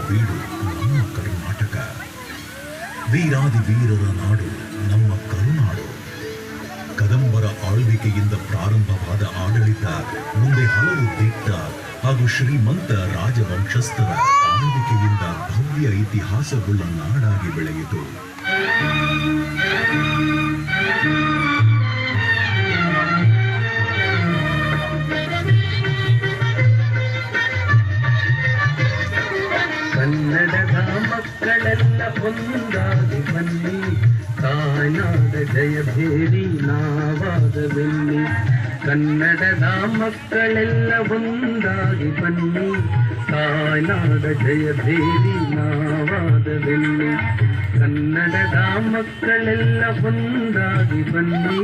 ಬೀಡು ನಮ್ಮ ಕರ್ನಾಟಕ. ವೀರಾದಿ ವೀರರ ನಾಡು ನಮ್ಮ ಕರುನಾಡು. ಕದಂಬರ ಆಳ್ವಿಕೆಯಿಂದ ಪ್ರಾರಂಭವಾದ ಆಡಳಿತ ಮುಂದೆ ಹಲವು ದಿಟ್ಟ ಹಾಗೂ ಶ್ರೀಮಂತ ರಾಜವಂಶಸ್ಥರ ಆಳ್ವಿಕೆಯಿಂದ ಭವ್ಯ ಇತಿಹಾಸವುಳ್ಳ ನಾಡಾಗಿ ಬೆಳೆಯಿತು. ಕನ್ನಡದ ಮಕ್ಕಳೆಲ್ಲ ಒಂದಾಗಿ ಬನ್ನಿ, ತಾಯ್ನಾಡ ಜಯಭೇರಿ ನಾವಾದ ಬೆನ್ನಿ. ಕನ್ನಡದ ಮಕ್ಕಳೆಲ್ಲ ಒಂದಾಗಿ ಬನ್ನಿ, ತಾಯ್ನಾಡ ಜಯಭೇರಿ ನಾವಾದ ಬೆನ್ನಿ. ಕನ್ನಡದ ಮಕ್ಕಳೆಲ್ಲ ಒಂದಾಗಿ ಬನ್ನಿ.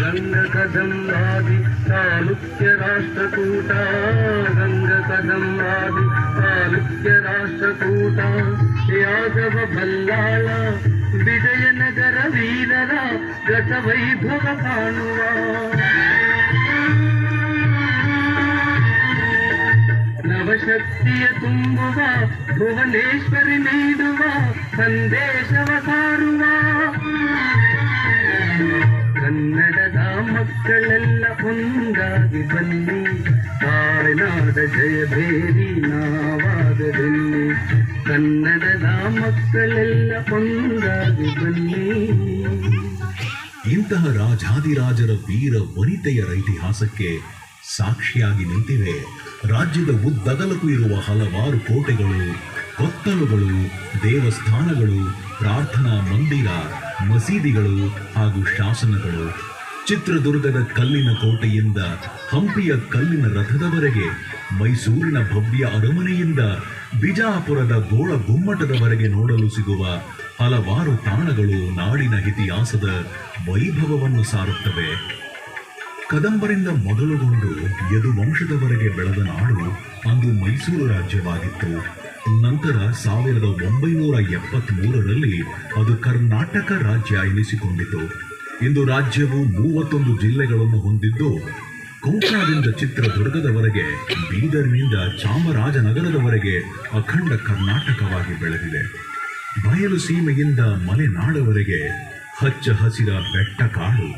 ಗಂಗ ಕದಂಬಾದಿ ಚಾಲುಕ್ಯ ರಾಷ್ಟ್ರಕೂಟ, ಗಂಗ ಕದಂಬಾದಿ ಚಾಲುಕ್ಯ ರಾಷ್ಟ್ರಕೂಟ, ಯಾದವ ಬಲ್ಲಾಳ ವಿಜಯನಗರ ವೀರರ ಗತವೈಭವ ಕಾಣುವ. ನವಶಕ್ತಿಯ ತುಂಬುವ ಭುವನೇಶ್ವರಿ ನೀಡುವ ಸಂದೇಶವ ಸಾರುವ. ಕನ್ನಡದ ಮಕ್ಕಳೆಲ್ಲ ಒಂದಾಗಿ ಬನ್ನಿ, ತಾಯ್ನಾಡ ಜಯಭೇರಿ ನಾವಾದ ಬೆನ್ನಿ. ಕನ್ನಡದ ಮಕ್ಕಳೆಲ್ಲ ಒಂದಾಗಿ ಬನ್ನಿ. ಇಂತಹ ರಾಜಾದಿರಾಜರ ವೀರ ವನಿತೆಯರ ಇತಿಹಾಸಕ್ಕೆ ಸಾಕ್ಷಿಯಾಗಿ ನಿಂತಿವೆ ರಾಜ್ಯದ ಉದ್ದಗಲಕ್ಕೂ ಇರುವ ಹಲವಾರು ಕೋಟೆಗಳು, ಕೊತ್ತಲುಗಳು, ದೇವಸ್ಥಾನಗಳು, ಪ್ರಾರ್ಥನಾ ಮಂದಿರ, ಮಸೀದಿಗಳು ಹಾಗೂ ಶಾಸನಗಳು. ಚಿತ್ರದುರ್ಗದ ಕಲ್ಲಿನ ಕೋಟೆಯಿಂದ ಹಂಪಿಯ ಕಲ್ಲಿನ ರಥದವರೆಗೆ, ಮೈಸೂರಿನ ಭವ್ಯ ಅರಮನೆಯಿಂದ ಬಿಜಾಪುರದ ಗೋಳ ಗುಮ್ಮಟದವರೆಗೆ ನೋಡಲು ಸಿಗುವ ಹಲವಾರು ತಾಣಗಳು ನಾಡಿನ ಇತಿಹಾಸದ ವೈಭವವನ್ನು ಸಾರುತ್ತವೆ. ಕದಂಬರಿಂದ ಮೊದಲುಗೊಂಡು ಯದುವಂಶದವರೆಗೆ ಬೆಳೆದ ನಾಡು ಅಂದು ಮೈಸೂರು ರಾಜ್ಯವಾಗಿತ್ತು. ನಂತರ 1973ರಲ್ಲಿ ಅದು ಕರ್ನಾಟಕ ರಾಜ್ಯ ಎನಿಸಿಕೊಂಡಿತು. ಇಂದು ರಾಜ್ಯವು 31 ಜಿಲ್ಲೆಗಳನ್ನು ಹೊಂದಿದ್ದು, ಕೊಂಕಣದಿಂದ ಚಿತ್ರದುರ್ಗದವರೆಗೆ, ಬೀದರ್ನಿಂದ ಚಾಮರಾಜನಗರದವರೆಗೆ ಅಖಂಡ ಕರ್ನಾಟಕವಾಗಿ ಬೆಳೆದಿದೆ. ಬಯಲು ಸೀಮೆಯಿಂದ ಮಲೆನಾಡವರೆಗೆ ಹಚ್ಚ ಹಸಿರ ಬೆಟ್ಟ ಕಾಡು,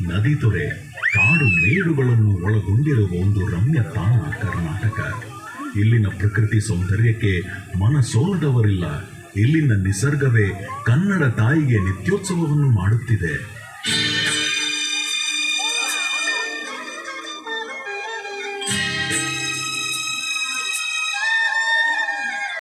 ನದಿ ತೊರೆ, ಕಾಡು ಮೇಡುಗಳನ್ನು ಒಳಗೊಂಡಿರುವ ಒಂದು ರಮ್ಯ ತಾಣ ಕರ್ನಾಟಕ. ಇಲ್ಲಿನ ಪ್ರಕೃತಿ ಸೌಂದರ್ಯಕ್ಕೆ ಮನಸೋಲದವರಿಲ್ಲ. ಇಲ್ಲಿನ ನಿಸರ್ಗವೇ ಕನ್ನಡ ತಾಯಿಗೆ ನಿತ್ಯೋತ್ಸವವನ್ನು ಮಾಡುತ್ತಿದೆ.